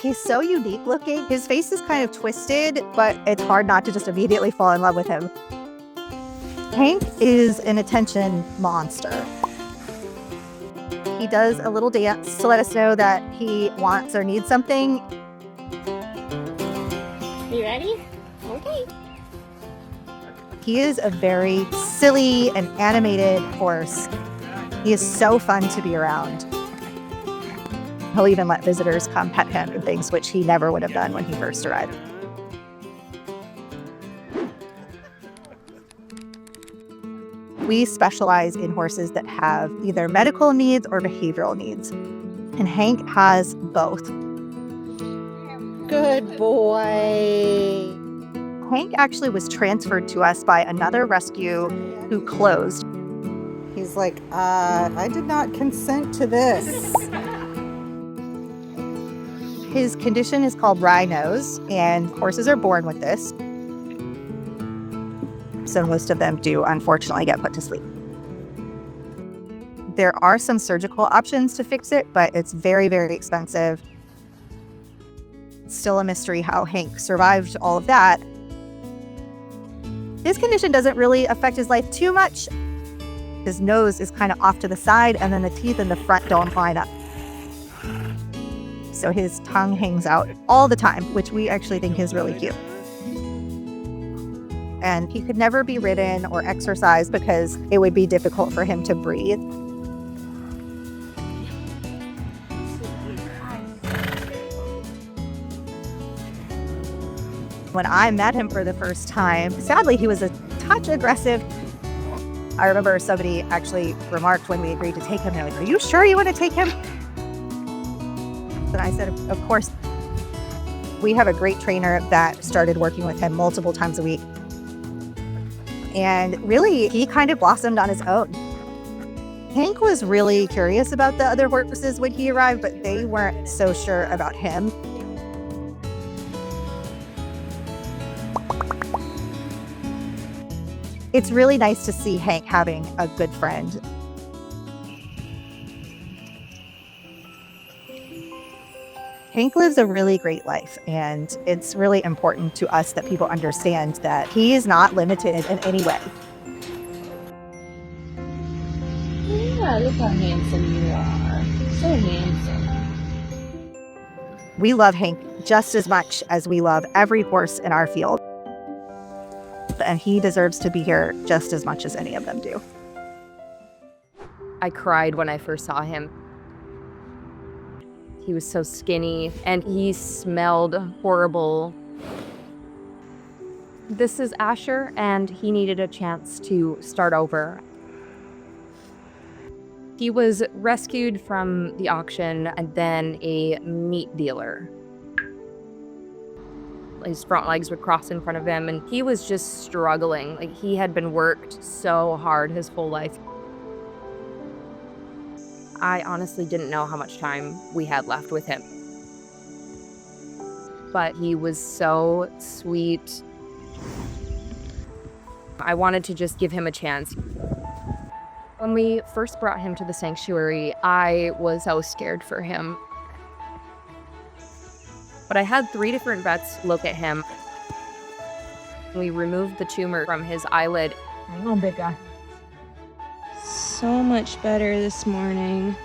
He's so unique looking. His face is kind of twisted, but it's hard not to just immediately fall in love with him. Hank is an attention monster. He does a little dance to let us know that he wants or needs something. You ready? Okay. He is a very silly and animated horse. He is so fun to be around. He'll even let visitors come pet him and things, which he never would have done when he first arrived. We specialize in horses that have either medical needs or behavioral needs, and Hank has both. Good boy. Hank actually was transferred to us by another rescue who closed. He's like, I did not consent to this. His condition is called wry nose, and horses are born with this. So most of them do, unfortunately, get put to sleep. There are some surgical options to fix it, but it's very, very expensive. It's still a mystery how Hank survived all of that. His condition doesn't really affect his life too much. His nose is kind of off to the side, and then the teeth in the front don't line up. So his tongue hangs out all the time, which we actually think is really cute. And he could never be ridden or exercised because it would be difficult for him to breathe. When I met him for the first time, sadly, he was a touch aggressive. I remember somebody actually remarked when we agreed to take him, they're like, "Are you sure you want to take him?" And I said, "Of course." We have a great trainer that started working with him multiple times a week. And really, he kind of blossomed on his own. Hank was really curious about the other horses when he arrived, but they weren't so sure about him. It's really nice to see Hank having a good friend. Hank lives a really great life, and it's really important to us that people understand that he is not limited in any way. Yeah, look how handsome you are. So handsome. We love Hank just as much as we love every horse in our field. And he deserves to be here just as much as any of them do. I cried when I first saw him. He was so skinny and he smelled horrible. This is Asher, and he needed a chance to start over. He was rescued from the auction and then a meat dealer. His front legs would cross in front of him, and he was just struggling. Like, he had been worked so hard his whole life. I honestly didn't know how much time we had left with him. But he was so sweet. I wanted to just give him a chance. When we first brought him to the sanctuary, I was so scared for him. But I had 3 different vets look at him. We removed the tumor from his eyelid. Hang on, big guy. So much better this morning.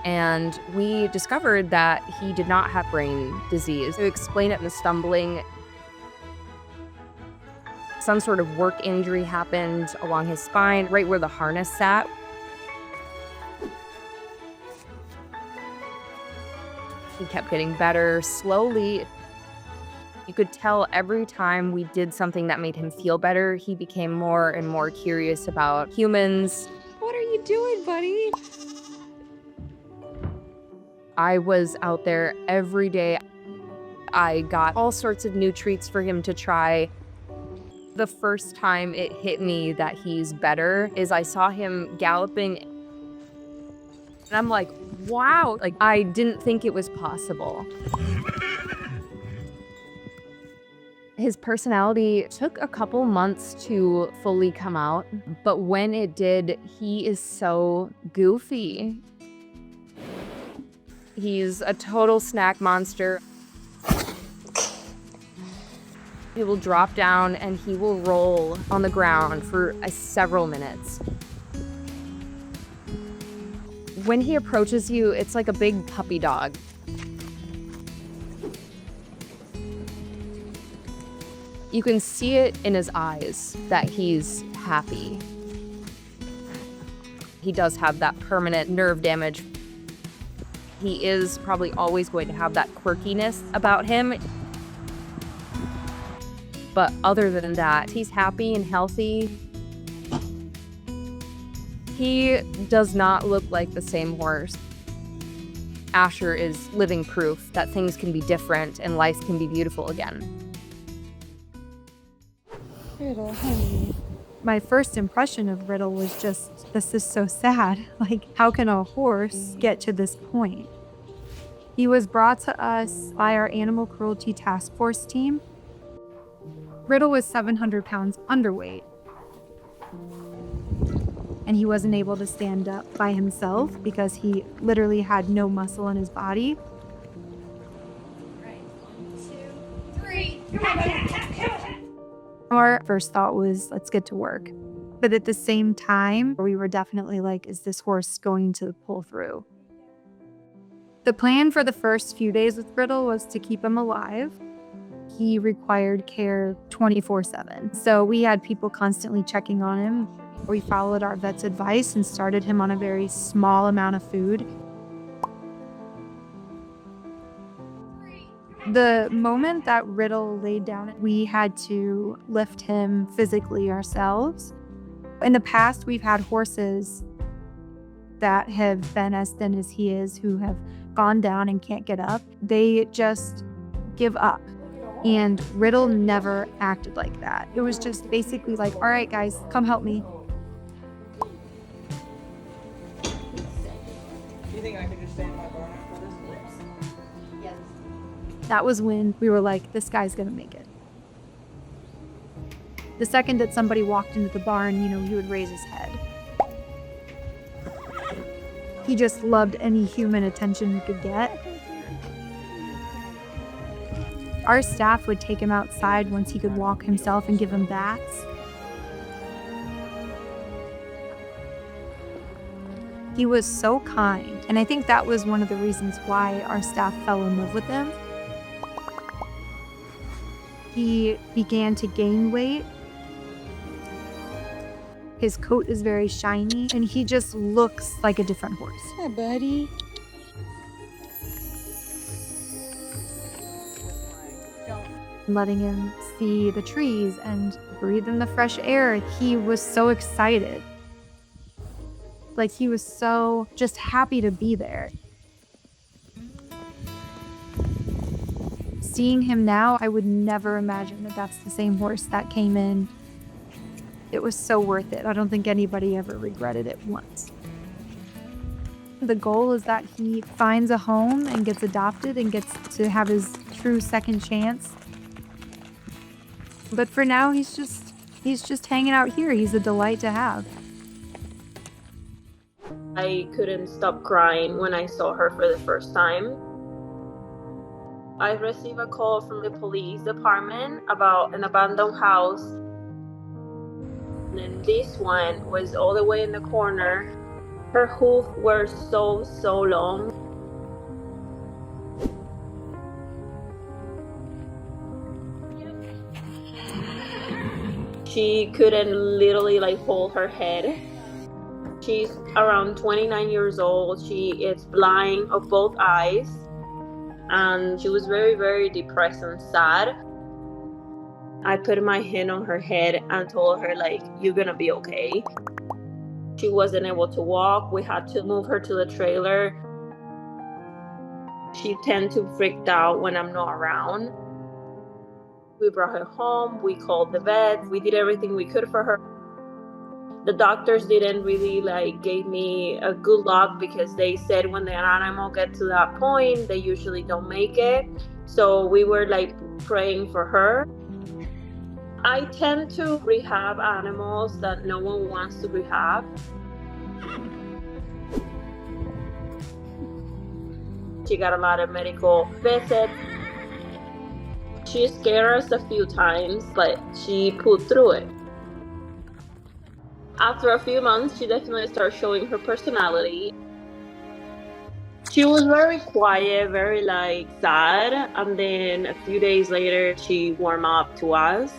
And we discovered that he did not have brain disease. To explain it in the stumbling, some sort of work injury happened along his spine, right where the harness sat. He kept getting better slowly. You could tell every time we did something that made him feel better, he became more and more curious about humans. What are you doing, buddy? I was out there every day. I got all sorts of new treats for him to try. The first time it hit me that he's better is I saw him galloping. And I'm like, wow, like I didn't think it was possible. His personality took a couple months to fully come out, but when it did, he is so goofy. He's a total snack monster. He will drop down and he will roll on the ground for several minutes. When he approaches you, it's like a big puppy dog. You can see it in his eyes that he's happy. He does have that permanent nerve damage. He is probably always going to have that quirkiness about him. But other than that, he's happy and healthy. He does not look like the same horse. Asher is living proof that things can be different and life can be beautiful again. Riddle, honey. My first impression of Riddle was just, this is so sad. Like, how can a horse get to this point? He was brought to us by our animal cruelty task force team. Riddle was 700 pounds underweight. And he wasn't able to stand up by himself because he literally had no muscle in his body. Our first thought was, let's get to work. But at the same time, we were definitely like, is this horse going to pull through? The plan for the first few days with Riddle was to keep him alive. He required care 24/7. So we had people constantly checking on him. We followed our vet's advice and started him on a very small amount of food. The moment that Riddle laid down, we had to lift him physically ourselves. In the past, we've had horses that have been as thin as he is, who have gone down and can't get up. They just give up. And Riddle never acted like that. It was just basically like, all right, guys, come help me. Do you think I could just stand my bar for this? Yes. That was when we were like, this guy's gonna make it. The second that somebody walked into the barn, he would raise his head. He just loved any human attention he could get. Our staff would take him outside once he could walk himself and give him baths. He was so kind, and I think that was one of the reasons why our staff fell in love with him. He began to gain weight. His coat is very shiny, and he just looks like a different horse. Hi, buddy. Letting him see the trees and breathe in the fresh air, he was so excited. Like, he was so just happy to be there. Seeing him now, I would never imagine that that's the same horse that came in. It was so worth it. I don't think anybody ever regretted it once. The goal is that he finds a home and gets adopted and gets to have his true second chance. But for now, he's just hanging out here. He's a delight to have. I couldn't stop crying when I saw her for the first time. I received a call from the police department about an abandoned house. And this one was all the way in the corner. Her hooves were so long. She couldn't literally hold her head. She's around 29 years old. She is blind of both eyes. And she was very, very depressed and sad. I put my hand on her head and told her, you're gonna be okay. She wasn't able to walk. We had to move her to the trailer. She tends to freak out when I'm not around. We brought her home. We called the vet. We did everything we could for her. The doctors didn't really gave me a good luck because they said when the animal gets to that point, they usually don't make it. So we were praying for her. I tend to rehab animals that no one wants to rehab. She got a lot of medical visits. She scared us a few times, but she pulled through it. After a few months, she definitely started showing her personality. She was very quiet, very sad, and then a few days later, she warmed up to us.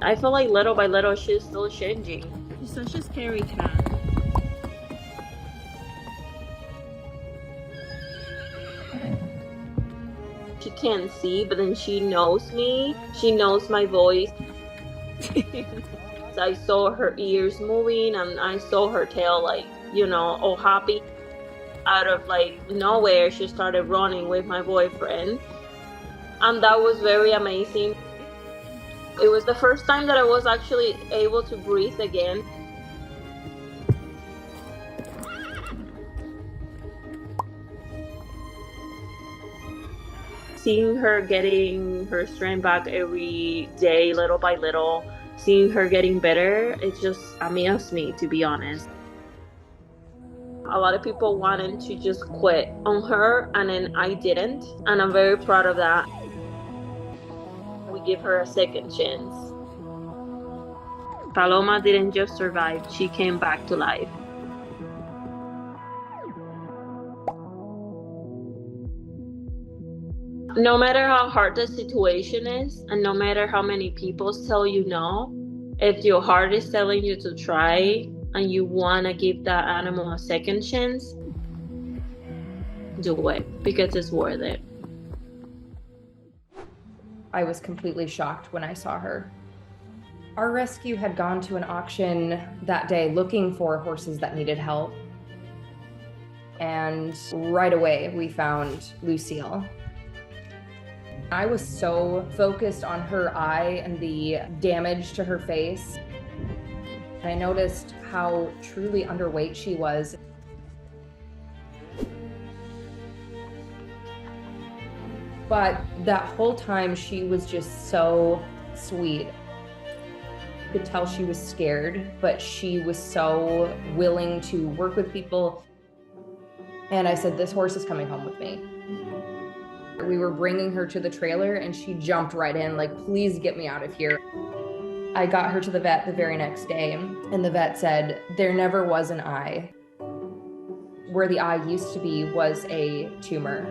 I feel like little by little, she's still changing. She's such a scary cat. She can't see, but then she knows me. She knows my voice. I saw her ears moving, and I saw her tail all happy. Out of nowhere, she started running with my boyfriend, and that was very amazing. It was the first time that I was actually able to breathe again. Seeing her getting her strength back every day, little by little, seeing her getting better, it just amused me, to be honest. A lot of people wanted to just quit on her, and then I didn't, and I'm very proud of that. We give her a second chance. Paloma didn't just survive, she came back to life. No matter how hard the situation is, and no matter how many people tell you no, if your heart is telling you to try and you want to give that animal a second chance, do it, because it's worth it. I was completely shocked when I saw her. Our rescue had gone to an auction that day looking for horses that needed help. And right away, we found Lucille. I was so focused on her eye and the damage to her face. And I noticed how truly underweight she was. But that whole time, she was just so sweet. You could tell she was scared, but she was so willing to work with people. And I said, this horse is coming home with me. We were bringing her to the trailer and she jumped right in, please get me out of here. I got her to the vet the very next day, and the vet said, there never was an eye. Where the eye used to be was a tumor.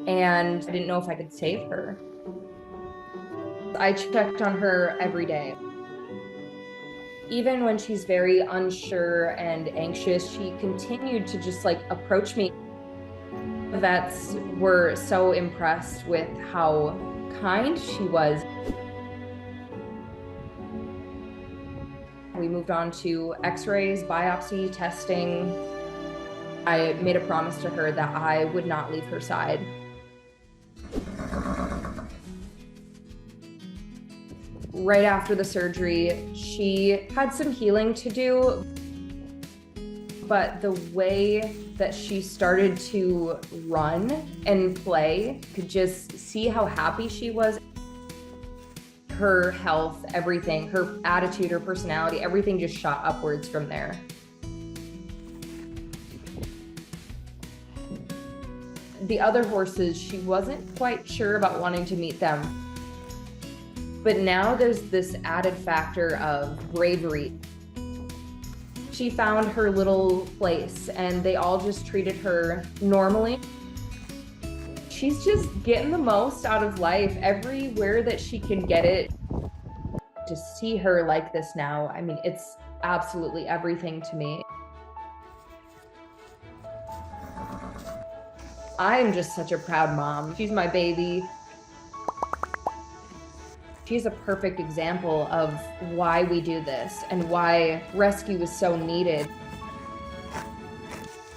And I didn't know if I could save her. I checked on her every day. Even when she's very unsure and anxious, she continued to just approach me. The vets were so impressed with how kind she was. We moved on to x-rays, biopsy, testing. I made a promise to her that I would not leave her side. Right after the surgery, she had some healing to do, but the way that she started to run and play, could just see how happy she was. Her health, everything, her attitude, her personality, everything just shot upwards from there. The other horses, she wasn't quite sure about wanting to meet them. But now there's this added factor of bravery. She found her little place and they all just treated her normally. She's just getting the most out of life everywhere that she can get it. To see her like this now, I mean, it's absolutely everything to me. I'm just such a proud mom. She's my baby. She's a perfect example of why we do this and why rescue is so needed.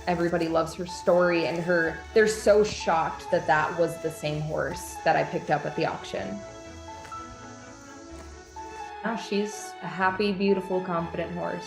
Everybody loves her story and they're so shocked that that was the same horse that I picked up at the auction. Now she's a happy, beautiful, confident horse.